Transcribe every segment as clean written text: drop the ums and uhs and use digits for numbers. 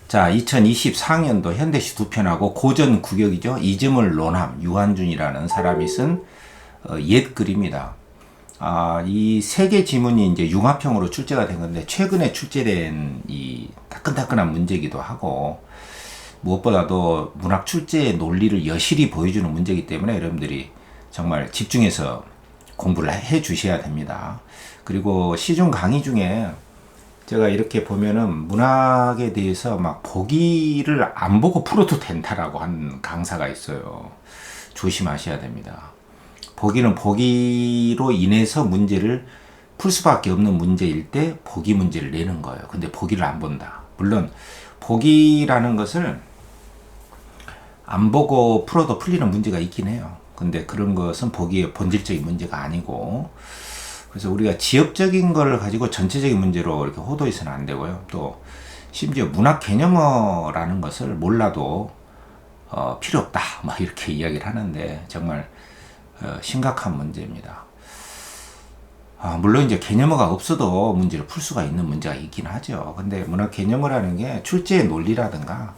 자, 2024년도 현대시 두 편하고 고전 구격이죠. 이즈물 논함, 유한준이라는 사람이 쓴 옛 글입니다. 이 세 개 지문이 이제 융합형으로 출제가 된 건데, 최근에 출제된 이 따끈따끈한 문제이기도 하고, 무엇보다도 문학 출제의 논리를 여실히 보여주는 문제이기 때문에 여러분들이 정말 집중해서 공부를 해 주셔야 됩니다. 그리고 시중 강의 중에 제가 이렇게 보면은 문학에 대해서 막 보기를 안 보고 풀어도 된다라고 한 강사가 있어요. 조심하셔야 됩니다. 보기는 보기로 인해서 문제를 풀 수밖에 없는 문제일 때 보기 문제를 내는 거예요. 근데 보기를 안 본다. 물론 보기라는 것을 안 보고 풀어도 풀리는 문제가 있긴 해요. 근데 그런 것은 보기의 본질적인 문제가 아니고, 그래서 우리가 지엽적인 걸 가지고 전체적인 문제로 이렇게 호도해서는 안 되고요. 또 심지어 문학 개념어라는 것을 몰라도 필요 없다, 막 이렇게 이야기를 하는데 정말 심각한 문제입니다. 물론 이제 개념어가 없어도 문제를 풀 수가 있는 문제가 있긴 하죠. 근데 문학 개념어라는 게 출제의 논리라든가,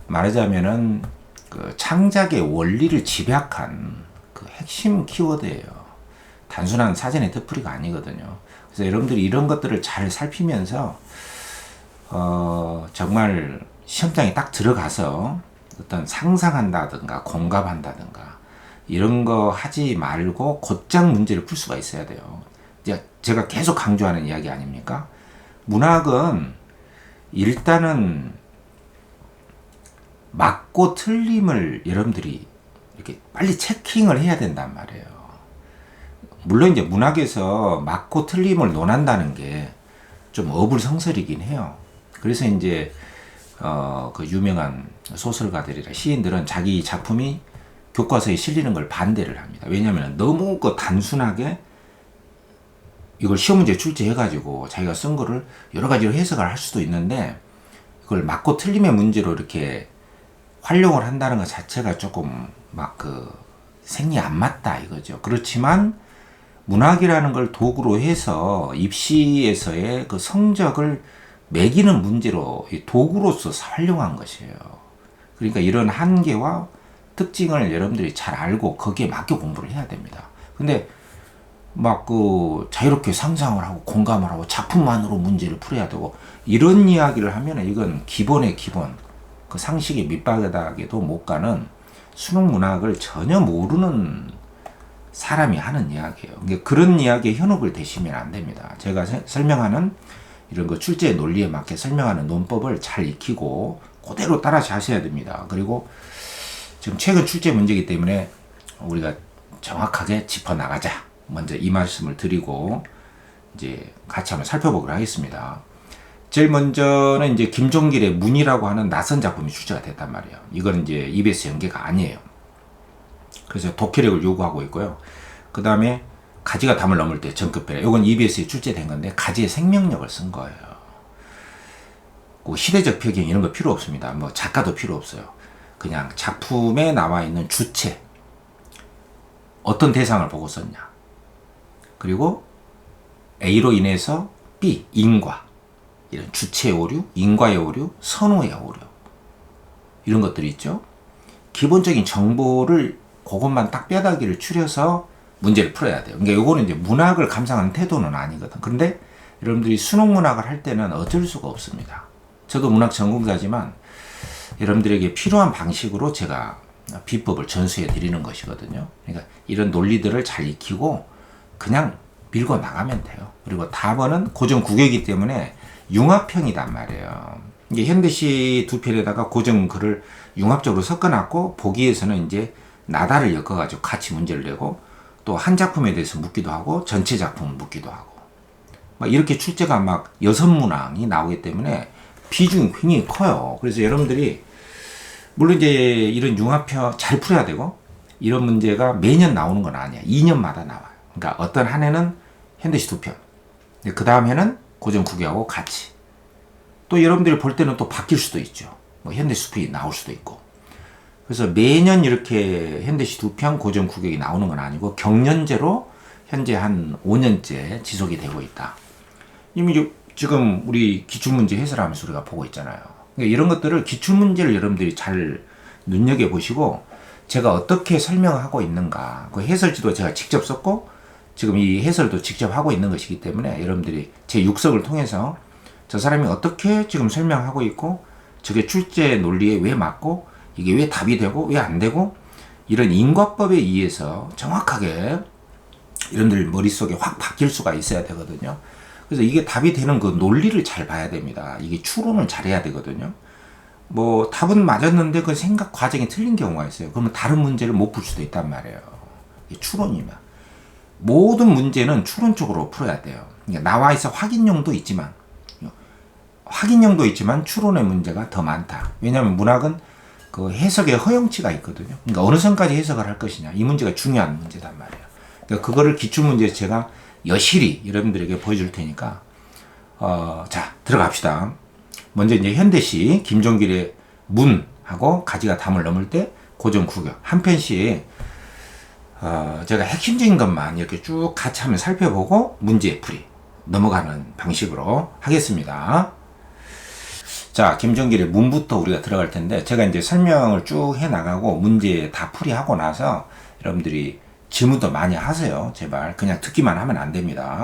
말하자면은 그 창작의 원리를 집약한 그 핵심 키워드예요. 단순한 사전의 뜻풀이가 아니거든요. 그래서 여러분들이 이런 것들을 잘 살피면서 정말 시험장에 딱 들어가서 어떤 상상한다든가 공감한다든가 이런 거 하지 말고 곧장 문제를 풀 수가 있어야 돼요. 제가 계속 강조하는 이야기 아닙니까? 문학은 일단은 맞고 틀림을 여러분들이 이렇게 빨리 체킹을 해야 된단 말이에요. 물론 이제 문학에서 맞고 틀림을 논한다는 게 좀 어불성설이긴 해요. 그래서 이제 그 유명한 소설가들이나 시인들은 자기 작품이 교과서에 실리는 걸 반대를 합니다. 왜냐하면 너무 그 단순하게 이걸 시험 문제 출제해가지고 자기가 쓴 거를 여러 가지로 해석을 할 수도 있는데, 그걸 맞고 틀림의 문제로 이렇게 활용을 한다는 것 자체가 조금 막 그 생리 안 맞다 이거죠. 그렇지만 문학이라는 걸 도구로 해서 입시에서의 그 성적을 매기는 문제로 도구로서 활용한 것이에요. 그러니까 이런 한계와 특징을 여러분들이 잘 알고 거기에 맞게 공부를 해야 됩니다. 근데 막 그 자유롭게 상상을 하고 공감을 하고 작품만으로 문제를 풀어야 되고 이런 이야기를 하면 이건 기본의 기본, 그 상식의 밑바닥에도 못 가는 수능 문학을 전혀 모르는 사람이 하는 이야기예요. 그러니까 그런 이야기에 현혹을 대시면 안 됩니다. 제가 설명하는 이런 거 출제의 논리에 맞게 설명하는 논법을 잘 익히고 그대로 따라서 하셔야 됩니다. 그리고 지금 최근 출제 문제이기 때문에 우리가 정확하게 짚어 나가자. 먼저 이 말씀을 드리고 이제 같이 한번 살펴보기로 하겠습니다. 제일 먼저는 이제 김종길의 문이라고 하는 낯선 작품이 출제가 됐단 말이에요. 이건 이제 EBS 연계가 아니에요. 그래서 독해력을 요구하고 있고요. 그 다음에 가지가 담을 넘을 때 전급배려. 이건 EBS에 출제된 건데 가지의 생명력을 쓴 거예요. 그 시대적 배경 이런 거 필요 없습니다. 뭐 작가도 필요 없어요. 그냥 작품에 나와 있는 주체, 어떤 대상을 보고 썼냐, 그리고 A로 인해서 B, 인과, 이런 주체의 오류, 인과의 오류, 선호의 오류, 이런 것들이 있죠. 기본적인 정보를 그것만 딱 뼈다귀를 추려서 문제를 풀어야 돼요. 그러니까 이거는 이제 문학을 감상하는 태도는 아니거든. 그런데 여러분들이 수능 문학을 할 때는 어쩔 수가 없습니다. 저도 문학 전공자지만 여러분들에게 필요한 방식으로 제가 비법을 전수해 드리는 것이거든요. 그러니까 이런 논리들을 잘 익히고 그냥 밀고 나가면 돼요. 그리고 답은 고전 구격이기 때문에 융합형이단 말이에요. 이게 현대시 두 편에다가 고전 글을 융합적으로 섞어놨고, 보기에서는 이제 나달을 엮어가지고 같이 문제를 내고, 또 한 작품에 대해서 묻기도 하고 전체 작품을 묻기도 하고, 막 이렇게 출제가 막 6문항이 나오기 때문에 비중이 굉장히 커요. 그래서 여러분들이 물론 이제 이런 융합형 잘 풀어야 되고, 이런 문제가 매년 나오는 건 아니야. 2년마다 나와요. 그러니까 어떤 한 해는 현대시 두 편, 그 다음 해는 고전 구격하고 같이, 또 여러분들이 볼 때는 또 바뀔 수도 있죠. 뭐 현대시 두 편이 나올 수도 있고. 그래서 매년 이렇게 현대시 두 편, 고전 구격이 나오는 건 아니고 경연제로 현재 한 5년째 지속이 되고 있다. 이미 지금 우리 기출문제 해설하면서 우리가 보고 있잖아요. 그러니까 이런 것들을 기출문제를 여러분들이 잘 눈여겨보시고 제가 어떻게 설명하고 있는가, 그 해설지도 제가 직접 썼고 지금 이 해설도 직접 하고 있는 것이기 때문에 여러분들이 제 육석을 통해서 저 사람이 어떻게 지금 설명하고 있고 저게 출제 논리에 왜 맞고 이게 왜 답이 되고 왜 안 되고 이런 인과법에 의해서 정확하게 여러분들 머릿속에 확 박힐 수가 있어야 되거든요. 그래서 이게 답이 되는 그 논리를 잘 봐야 됩니다. 이게 추론을 잘해야 되거든요. 뭐 답은 맞았는데 그 생각 과정이 틀린 경우가 있어요. 그러면 다른 문제를 못 풀 수도 있단 말이에요. 이게 추론이면 모든 문제는 추론적으로 풀어야 돼요. 그러니까 나와 있어 확인용도 있지만 추론의 문제가 더 많다. 왜냐하면 문학은 그 해석의 허용치가 있거든요. 그러니까 어느 선까지 해석을 할 것이냐 이 문제가 중요한 문제단 말이에요. 그러니까 그거를 기출문제에서 제가 여실히 여러분들에게 보여줄 테니까 자 들어갑시다. 먼저 이제 현대시 김종길의 문하고 가지가 담을 넘을 때 고전 구격 한 편씩 제가 핵심적인 것만 이렇게 쭉 같이 한번 살펴보고 문제 풀이 넘어가는 방식으로 하겠습니다. 자, 김종길의 문부터 우리가 들어갈 텐데 제가 이제 설명을 쭉 해 나가고 문제 다 풀이하고 나서 여러분들이 질문도 많이 하세요. 제발 그냥 듣기만 하면 안 됩니다.